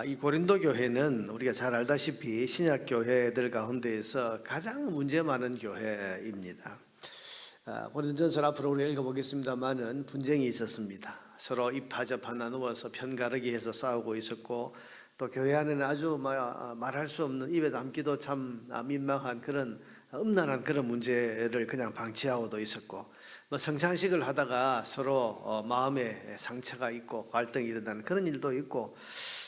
이 고린도 교회는 우리가 잘 알다시피 신약 교회들 가운데에서 가장 문제 많은 교회입니다. 고린도전서 앞으로 우리가 읽어보겠습니다만은 분쟁이 있었습니다. 서로 이파저파 나누어서 편가르기 해서 싸우고 있었고, 또 교회 안에는 아주 말할 수 없는, 입에 담기도 참 민망한 그런 음란한 그런 문제를 그냥 방치하고도 있었고, 성찬식을 하다가 서로 마음에 상처가 있고 갈등이 일어나는 그런 일도 있고,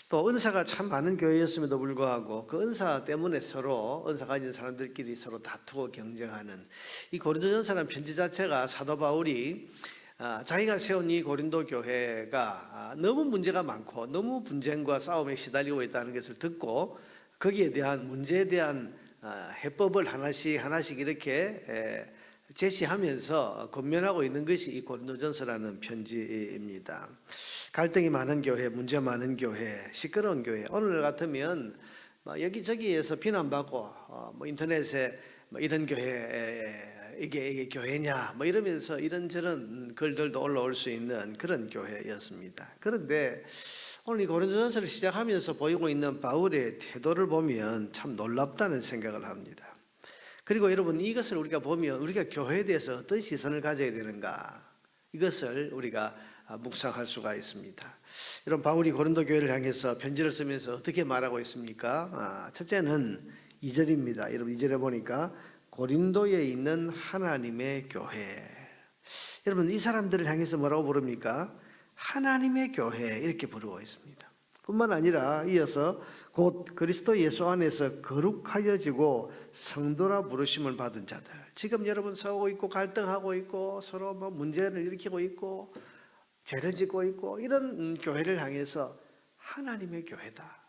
또 은사가 참 많은 교회였음에도 불구하고 그 은사 때문에 서로 은사 가진 사람들끼리 서로 다투고 경쟁하는 이 고린도전서라는 편지 자체가 사도 바울이 자기가 세운 이 고린도 교회가 너무 문제가 많고 너무 분쟁과 싸움에 시달리고 있다는 것을 듣고 거기에 대한 문제에 대한 해법을 하나씩 이렇게 제시하면서 권면하고 있는 것이 이 고린도전서라는 편지입니다. 갈등이 많은 교회, 문제 많은 교회, 시끄러운 교회. 오늘 같으면 여기저기에서 비난받고 인터넷에 이런 교회 이게 교회냐 이러면서 이런저런 글들도 올라올 수 있는 그런 교회였습니다. 그런데 오늘 이 고린도전서를 시작하면서 보이고 있는 바울의 태도를 보면 참 놀랍다는 생각을 합니다. 그리고 여러분, 이것을 우리가 보면 우리가 교회에 대해서 어떤 시선을 가져야 되는가, 이것을 우리가 묵상할 수가 있습니다. 여러분, 바울이 고린도 교회를 향해서 편지를 쓰면서 어떻게 말하고 있습니까? 첫째는 2절입니다. 여러분, 2절에 보니까 고린도에 있는 하나님의 교회. 여러분, 이 사람들을 향해서 뭐라고 부릅니까? 하나님의 교회, 이렇게 부르고 있습니다. 뿐만 아니라 이어서 곧 그리스도 예수 안에서 거룩하여지고 성도라 부르심을 받은 자들. 지금 여러분 싸우고 있고 갈등하고 있고 서로 문제를 일으키고 있고 죄를 짓고 있고 이런 교회를 향해서 하나님의 교회다.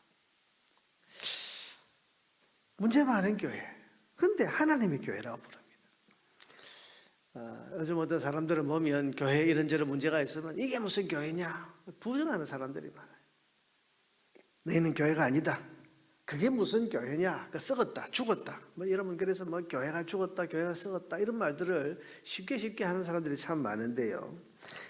문제 많은 교회. 근데 하나님의 교회라고 부릅니다. 요즘 어떤 사람들을 보면 교회에 이런저런 문제가 있으면 이게 무슨 교회냐 부정하는 사람들이 많아요. 너희는 교회가 아니다. 그게 무슨 교회냐? 썩었다, 죽었다. 여러분, 그래서 교회가 죽었다, 교회가 썩었다 이런 말들을 쉽게 하는 사람들이 참 많은데요.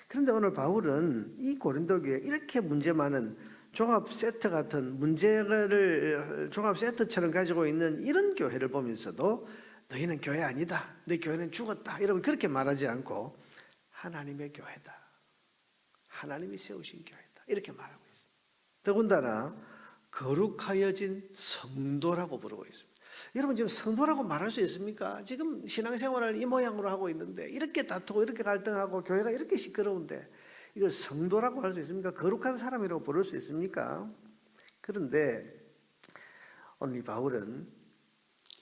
그런데 오늘 바울은 이 고린도 교회 이렇게 문제 많은 종합 세트 같은 문제를 종합 세트처럼 가지고 있는 이런 교회를 보면서도 너희는 교회 아니다. 내 교회는 죽었다. 여러분, 그렇게 말하지 않고 하나님의 교회다. 하나님이 세우신 교회다. 이렇게 말하고 있습니다. 더군다나 거룩하여진 성도라고 부르고 있습니다. 여러분, 지금 성도라고 말할 수 있습니까? 지금 신앙생활을 이 모양으로 하고 있는데 이렇게 다투고 이렇게 갈등하고 교회가 이렇게 시끄러운데 이걸 성도라고 할 수 있습니까? 거룩한 사람이라고 부를 수 있습니까? 그런데 오늘 이 바울은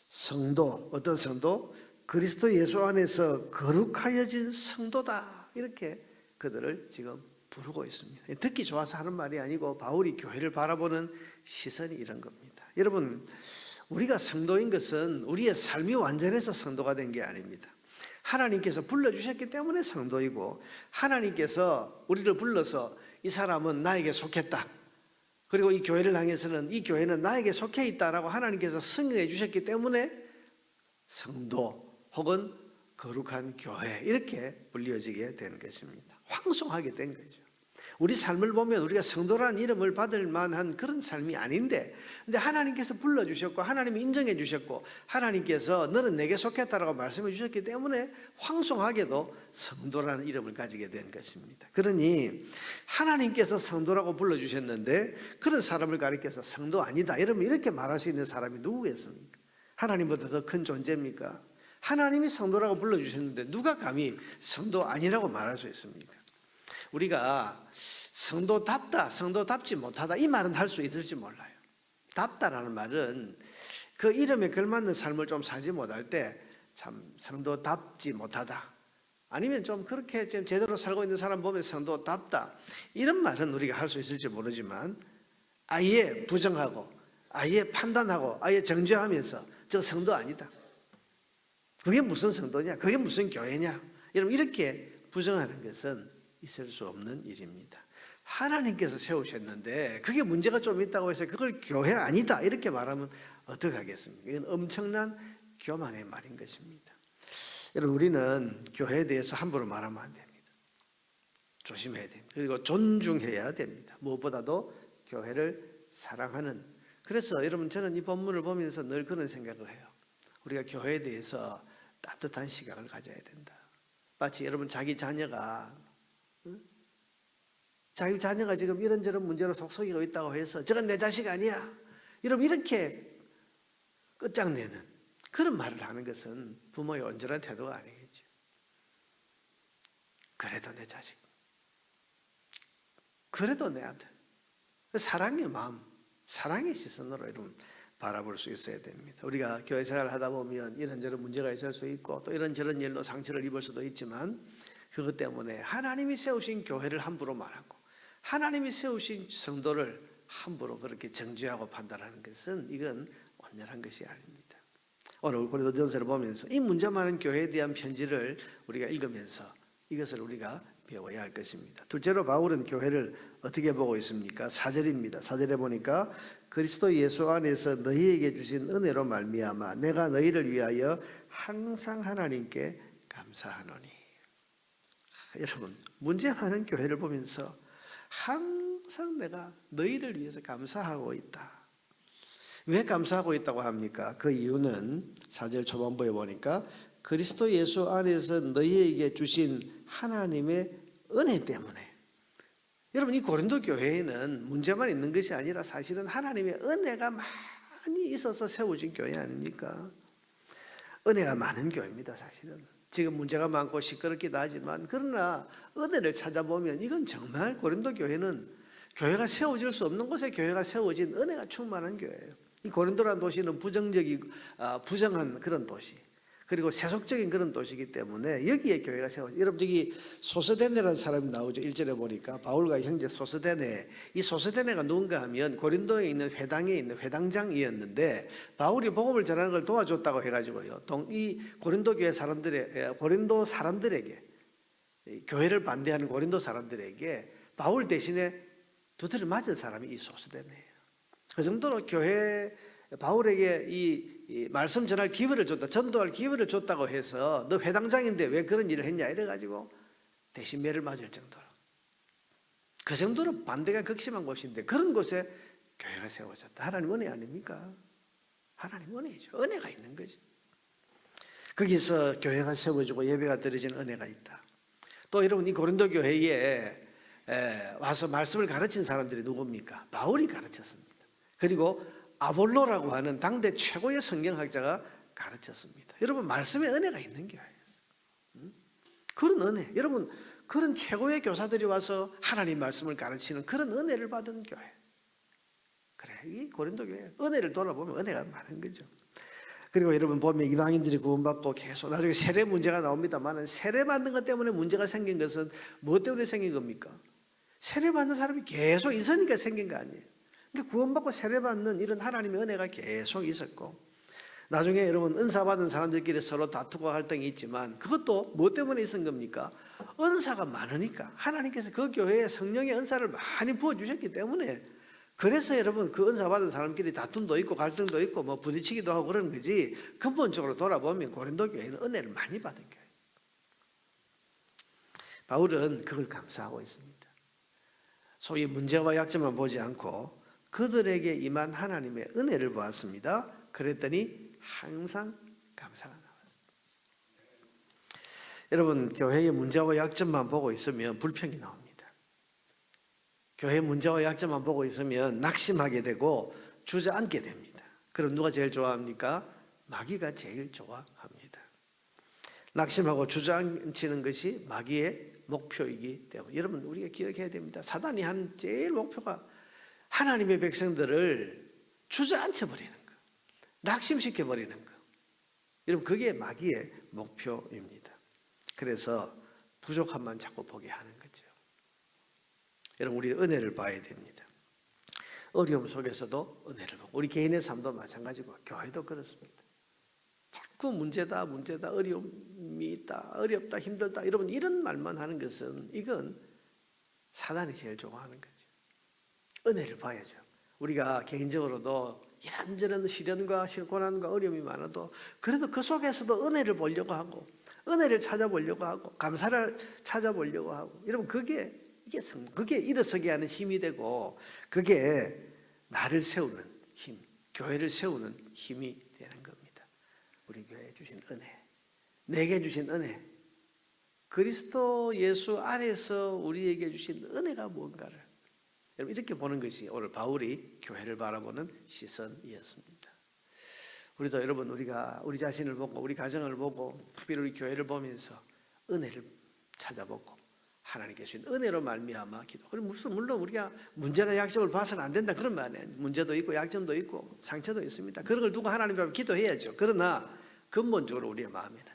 성도, 어떤 성도? 그리스도 예수 안에서 거룩하여진 성도다, 이렇게 그들을 지금 부르고 있습니다. 듣기 좋아서 하는 말이 아니고 바울이 교회를 바라보는 시선이 이런 겁니다. 여러분, 우리가 성도인 것은 우리의 삶이 완전해서 성도가 된 게 아닙니다. 하나님께서 불러주셨기 때문에 성도이고, 하나님께서 우리를 불러서 이 사람은 나에게 속했다, 그리고 이 교회를 향해서는 이 교회는 나에게 속해 있다라고 하나님께서 승인해 주셨기 때문에 성도 혹은 거룩한 교회, 이렇게 불려지게 되는 것입니다. 황송하게 된 거죠. 우리 삶을 보면 우리가 성도라는 이름을 받을 만한 그런 삶이 아닌데, 근데 하나님께서 불러주셨고 하나님이 인정해 주셨고 하나님께서 너는 내게 속했다라고 말씀해 주셨기 때문에 황송하게도 성도라는 이름을 가지게 된 것입니다. 그러니 하나님께서 성도라고 불러주셨는데 그런 사람을 가리켜서 성도 아니다, 이러면 이렇게 말할 수 있는 사람이 누구겠습니까? 하나님보다 더 큰 존재입니까? 하나님이 성도라고 불러주셨는데 누가 감히 성도 아니라고 말할 수 있습니까? 우리가 성도답다, 성도답지 못하다, 이 말은 할 수 있을지 몰라요. 답다라는 말은 그 이름에 걸맞는 삶을 좀 살지 못할 때 참 성도답지 못하다, 아니면 좀 그렇게 좀 제대로 살고 있는 사람 보면 성도답다, 이런 말은 우리가 할 수 있을지 모르지만 아예 부정하고 아예 판단하고 아예 정죄하면서 저 성도 아니다, 그게 무슨 성도냐, 그게 무슨 교회냐, 여러분, 이렇게 부정하는 것은 있을 수 없는 일입니다. 하나님께서 세우셨는데 그게 문제가 좀 있다고 해서 그걸 교회 아니다 이렇게 말하면 어떡하겠습니까? 이건 엄청난 교만의 말인 것입니다. 여러분, 우리는 교회에 대해서 함부로 말하면 안 됩니다. 조심해야 됩니다. 그리고 존중해야 됩니다. 무엇보다도 교회를 사랑하는. 그래서 여러분 저는 이 본문을 보면서 늘 그런 생각을 해요. 우리가 교회에 대해서 따뜻한 시각을 가져야 된다. 마치 여러분 자기 자녀가 지금 이런저런 문제로 속썩이고 있다고 해서 저건 내 자식 아니야, 여러분 이렇게 끝장내는 그런 말을 하는 것은 부모의 온전한 태도가 아니겠죠. 그래도 내 자식, 그래도 내 아들, 사랑의 마음, 사랑의 시선으로 여러분 바라볼 수 있어야 됩니다. 우리가 교회 생활을 하다 보면 이런저런 문제가 있을 수 있고 또 이런저런 일로 상처를 입을 수도 있지만, 그것 때문에 하나님이 세우신 교회를 함부로 말하고 하나님이 세우신 성도를 함부로 그렇게 정죄하고 판단하는 것은 이건 온전한 것이 아닙니다. 오늘 고린도전서를 보면서 이 문제 많은 교회에 대한 편지를 우리가 읽으면서 이것을 우리가 배워야 할 것입니다. 둘째로 바울은 교회를 어떻게 보고 있습니까? 4절입니다. 4절에 보니까 그리스도 예수 안에서 너희에게 주신 은혜로 말미암아 내가 너희를 위하여 항상 하나님께 감사하노니. 여러분 문제 많은 교회를 보면서 항상 내가 너희를 위해서 감사하고 있다. 왜 감사하고 있다고 합니까? 그 이유는 4절 초반부에 보니까 그리스도 예수 안에서 너희에게 주신 하나님의 은혜 때문에. 여러분 이 고린도 교회에는 문제만 있는 것이 아니라 사실은 하나님의 은혜가 많이 있어서 세워진 교회 아닙니까? 은혜가 많은 교회입니다. 사실은 지금 문제가 많고 시끄럽기도 하지만, 그러나 은혜를 찾아보면 이건 정말 고린도 교회는 교회가 세워질 수 없는 곳에 교회가 세워진 은혜가 충만한 교회예요. 이 고린도라는 도시는 부정한 그런 도시, 그리고 세속적인 그런 도시이기 때문에 여기에 교회가 세워져. 여러분 저기 소스데네라는 사람이 나오죠. 1절에 보니까 바울과 형제 소스데네. 이 소스데네가 누군가 하면 고린도에 있는 회당에 있는 회당장이었는데 바울이 복음을 전하는 걸 도와줬다고 해가지고요, 이 고린도 교회 사람들의 고린도 사람들에게, 교회를 반대하는 고린도 사람들에게 바울 대신에 두드려 맞은 사람이 이 소스데네예요. 그 정도로 교회 바울에게 이 말씀 전할 기회를 줬다, 전도할 기회를 줬다고 해서 너 회당장인데 왜 그런 일을 했냐 이래가지고 대신 매를 맞을 정도로, 그 정도로 반대가 극심한 곳인데 그런 곳에 교회가 세워졌다. 하나님 은혜 아닙니까? 하나님 은혜죠. 은혜가 있는 거죠. 거기서 교회가 세워지고 예배가 드려지는 은혜가 있다. 또 여러분 이 고린도 교회에 와서 말씀을 가르친 사람들이 누굽니까? 바울이 가르쳤습니다. 그리고 아볼로라고 하는 당대 최고의 성경학자가 가르쳤습니다. 여러분 말씀에 은혜가 있는 교회였어요. 그런 은혜, 여러분 그런 최고의 교사들이 와서 하나님 말씀을 가르치는 그런 은혜를 받은 교회. 그래, 이 고린도 교회 은혜를 돌아보면 은혜가 많은 거죠. 그리고 여러분 보면 이방인들이 구원받고 계속 나중에 세례 문제가 나옵니다만, 세례 받는 것 때문에 문제가 생긴 것은 무엇 때문에 생긴 겁니까? 세례 받는 사람이 계속 있으니까 생긴 거 아니에요. 그러니까 구원받고 세례받는 이런 하나님의 은혜가 계속 있었고, 나중에 여러분 은사 받은 사람들끼리 서로 다투고 할등이 있지만 그것도 뭐 때문에 있은 겁니까? 은사가 많으니까, 하나님께서 그 교회에 성령의 은사를 많이 부어주셨기 때문에, 그래서 여러분 그 은사 받은 사람끼리 다툼도 있고 갈등도 있고 뭐 부딪히기도 하고 그러는 거지, 근본적으로 돌아보면 고린도 교회는 은혜를 많이 받은 교회. 바울은 그걸 감사하고 있습니다. 소위 문제와 약점만 보지 않고 그들에게 임한 하나님의 은혜를 보았습니다. 그랬더니 항상 감사가 나왔습니다. 여러분 교회의 문제와 약점만 보고 있으면 불평이 나옵니다. 교회의 문제와 약점만 보고 있으면 낙심하게 되고 주저앉게 됩니다. 그럼 누가 제일 좋아합니까? 마귀가 제일 좋아합니다. 낙심하고 주저앉히는 것이 마귀의 목표이기 때문에 여러분 우리가 기억해야 됩니다. 사단이 한 제일 목표가 하나님의 백성들을 주저앉혀 버리는 거, 낙심시켜 버리는 거. 여러분 그게 마귀의 목표입니다. 그래서 부족함만 자꾸 보게 하는 거죠. 여러분 우리 은혜를 봐야 됩니다. 어려움 속에서도 은혜를 보고, 우리 개인의 삶도 마찬가지고 교회도 그렇습니다. 자꾸 문제다 어려움이 있다 어렵다 힘들다 여러분 이런 말만 하는 것은 이건 사단이 제일 좋아하는 거죠. 은혜를 봐야죠. 우리가 개인적으로도 이런저런 시련과 고난과 어려움이 많아도 그래도 그 속에서도 은혜를 보려고 하고 은혜를 찾아보려고 하고 감사를 찾아보려고 하고, 여러분 그게 일어서게 하는 힘이 되고 그게 나를 세우는 힘, 교회를 세우는 힘이 되는 겁니다. 우리 교회에 주신 은혜, 내게 주신 은혜, 그리스도 예수 안에서 우리에게 주신 은혜가 뭔가를 여러분 이렇게 보는 것이 오늘 바울이 교회를 바라보는 시선이었습니다. 우리도 여러분 우리 자신을 보고 우리 가정을 보고 특별히 우리 교회를 보면서 은혜를 찾아보고 하나님께 주신 은혜로 말미암아 기도. 그리고 물론 우리가 문제나 약점을 봐서는 안 된다 그런 말 아니에요. 문제도 있고 약점도 있고 상처도 있습니다. 그런 걸 두고 하나님 앞에 기도해야죠. 그러나 근본적으로 우리의 마음에는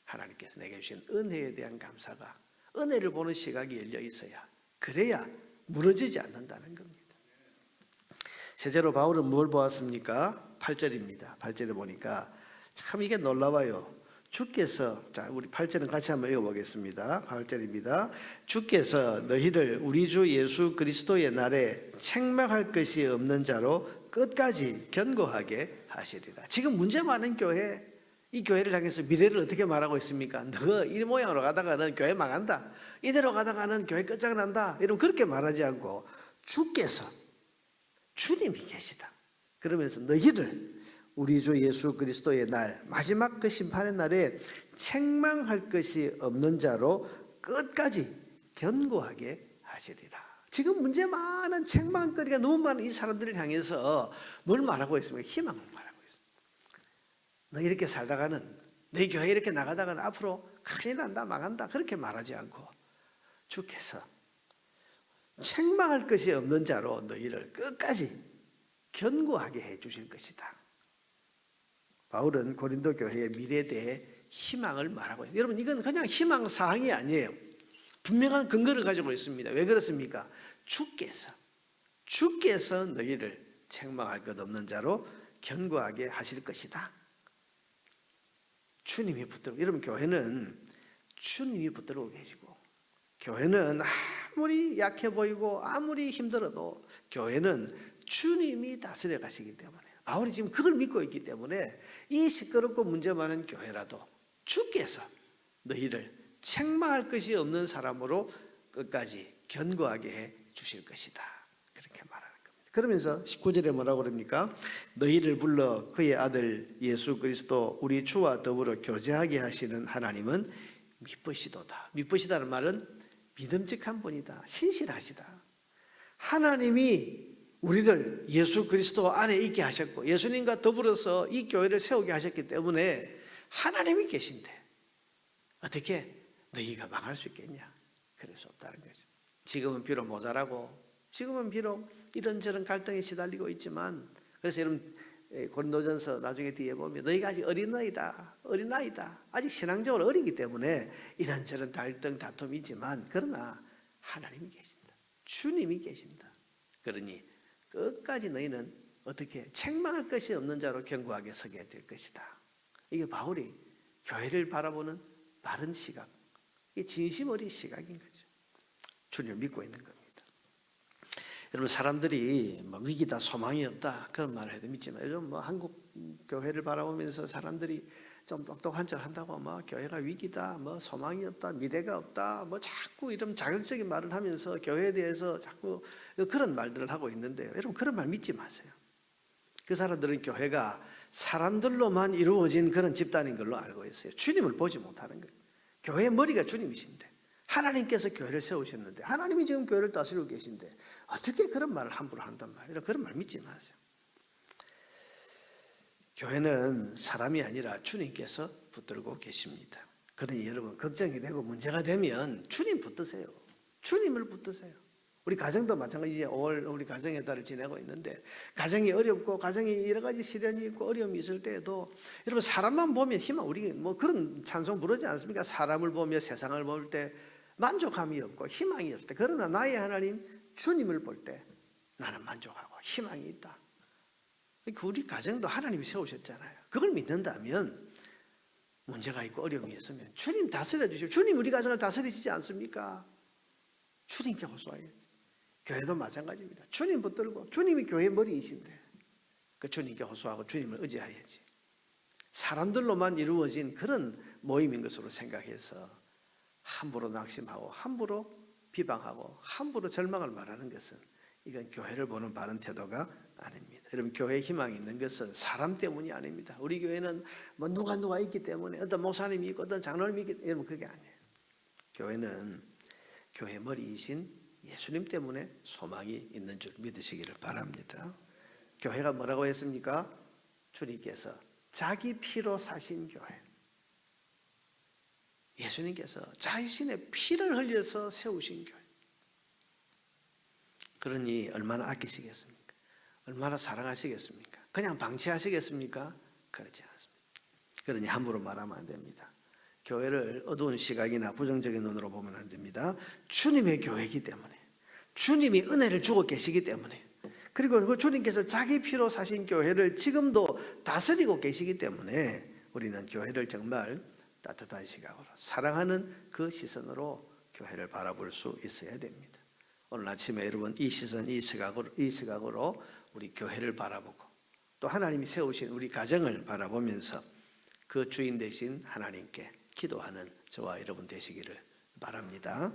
하나님께서 내게 주신 은혜에 대한 감사가 은혜를 보는 시각이 열려 있어야 그래야 무너지지 않는다는 겁니다. 실제로 바울은 뭘 보았습니까? 8절입니다. 8절에 보니까 참 이게 놀라워요. 주께서, 자 우리 8절은 같이 한번 읽어보겠습니다. 8절입니다. 주께서 너희를 우리 주 예수 그리스도의 날에 책망할 것이 없는 자로 끝까지 견고하게 하시리라. 지금 문제 많은 교회, 이 교회를 향해서 미래를 어떻게 말하고 있습니까? 너 이 모양으로 가다가는 교회 망한다, 이대로 가다가는 교회 끝장난다, 이러면 그렇게 말하지 않고 주께서, 주님이 계시다 그러면서 너희를 우리 주 예수 그리스도의 날, 마지막 그 심판의 날에 책망할 것이 없는 자로 끝까지 견고하게 하시리라. 지금 문제 많은 책망거리가 너무 많은 이 사람들을 향해서 뭘 말하고 있습니까? 희망을 말하고 있습니다. 너 이렇게 살다가는, 내 교회 이렇게 나가다가는 앞으로 큰일 난다, 망한다 그렇게 말하지 않고 주께서 책망할 것이 없는 자로 너희를 끝까지 견고하게 해 주실 것이다. 바울은 고린도 교회의 미래에 대해 희망을 말하고 있어요. 여러분 이건 그냥 희망사항이 아니에요. 분명한 근거를 가지고 있습니다. 왜 그렇습니까? 주께서 너희를 책망할 것 없는 자로 견고하게 하실 것이다. 주님이 붙들고, 여러분 교회는 주님이 붙들고 계시고, 교회는 아무리 약해 보이고 아무리 힘들어도 교회는 주님이 다스려 가시기 때문에, 바울이 지금 그걸 믿고 있기 때문에 이 시끄럽고 문제 많은 교회라도 주께서 너희를 책망할 것이 없는 사람으로 끝까지 견고하게 해 주실 것이다. 그렇게 말하는 겁니다. 그러면서 19절에 뭐라고 그럽니까? 너희를 불러 그의 아들 예수 그리스도 우리 주와 더불어 교제하게 하시는 하나님은 미쁘시도다. 미쁘시다는 말은 믿음직한 분이다, 신실하시다. 하나님이 우리를 예수 그리스도 안에 있게 하셨고 예수님과 더불어서 이 교회를 세우게 하셨기 때문에 하나님이 계신데 어떻게 너희가 망할 수 있겠냐? 그럴 수 없다는 거죠. 지금은 비록 모자라고, 지금은 비록 이런저런 갈등에 시달리고 있지만, 그래서 여러분 고린도전서 나중에 뒤에 보면 너희가 아직 어린아이다, 아직 신앙적으로 어리기 때문에 이런저런 갈등 다툼이 있지만 그러나 하나님이 계신다, 주님이 계신다. 그러니 끝까지 너희는 어떻게 책망할 것이 없는 자로 견고하게 서게 될 것이다. 이게 바울이 교회를 바라보는 바른 시각, 이 진심 어린 시각인 거죠. 주님을 믿고 있는 겁니다. 여러분 사람들이 위기다, 소망이 없다 그런 말을 해도 믿지만, 요즘 한국 교회를 바라보면서 사람들이 좀 똑똑한 척 한다고 교회가 위기다, 소망이 없다, 미래가 없다, 자꾸 이런 자극적인 말을 하면서 교회에 대해서 자꾸 그런 말들을 하고 있는데요. 여러분 그런 말 믿지 마세요. 그 사람들은 교회가 사람들로만 이루어진 그런 집단인 걸로 알고 있어요. 주님을 보지 못하는 거예요. 교회의 머리가 주님이신데, 하나님께서 교회를 세우셨는데, 하나님이 지금 교회를 다스리고 계신데 어떻게 그런 말을 함부로 한단 말이에요. 그런 말 믿지 마세요. 교회는 사람이 아니라 주님께서 붙들고 계십니다. 그러니 여러분 걱정이 되고 문제가 되면 주님 붙드세요. 주님을 붙드세요. 우리 가정도 마찬가지. 이제 5월 우리 가정의 달을 지내고 있는데, 가정이 어렵고 가정이 여러 가지 시련이 있고 어려움이 있을 때에도 여러분 사람만 보면 희망, 우리 그런 찬송 부르지 않습니까? 사람을 보며 세상을 볼 때 만족함이 없고 희망이 없을 때, 그러나 나의 하나님 주님을 볼 때 나는 만족하고 희망이 있다. 우리 가정도 하나님이 세우셨잖아요. 그걸 믿는다면 문제가 있고 어려움이 있으면 주님 다스려 주시고, 주님 우리 가정을 다스리시지 않습니까? 주님께 호소해야지. 교회도 마찬가지입니다. 주님 붙들고, 주님이 교회 머리이신데 그 주님께 호소하고 주님을 의지해야지. 사람들로만 이루어진 그런 모임인 것으로 생각해서 함부로 낙심하고 함부로 비방하고 함부로 절망을 말하는 것은 이건 교회를 보는 바른 태도가 아닙니다. 여러분, 교회에 희망이 있는 것은 사람 때문이 아닙니다. 우리 교회는 뭐 누가 있기 때문에, 어떤 목사님이 있고 어떤 장로님이 있기 때문에, 여러분, 그게 아니에요. 교회는 교회 머리이신 예수님 때문에 소망이 있는 줄 믿으시기를 바랍니다. 교회가 뭐라고 했습니까? 주님께서 자기 피로 사신 교회, 예수님께서 자신의 피를 흘려서 세우신 교회. 그러니 얼마나 아끼시겠습니까? 얼마나 사랑하시겠습니까? 그냥 방치하시겠습니까? 그렇지 않습니다. 그러니 함부로 말하면 안 됩니다. 교회를 어두운 시각이나 부정적인 눈으로 보면 안 됩니다. 주님의 교회이기 때문에, 주님이 은혜를 주고 계시기 때문에, 그리고 그 주님께서 자기 피로 사신 교회를 지금도 다스리고 계시기 때문에 우리는 교회를 정말 따뜻한 시각으로, 사랑하는 그 시선으로 교회를 바라볼 수 있어야 됩니다. 오늘 아침에 여러분 이 시선, 이 시각으로 우리 교회를 바라보고 또 하나님이 세우신 우리 가정을 바라보면서 그 주인 되신 하나님께 기도하는 저와 여러분 되시기를 바랍니다.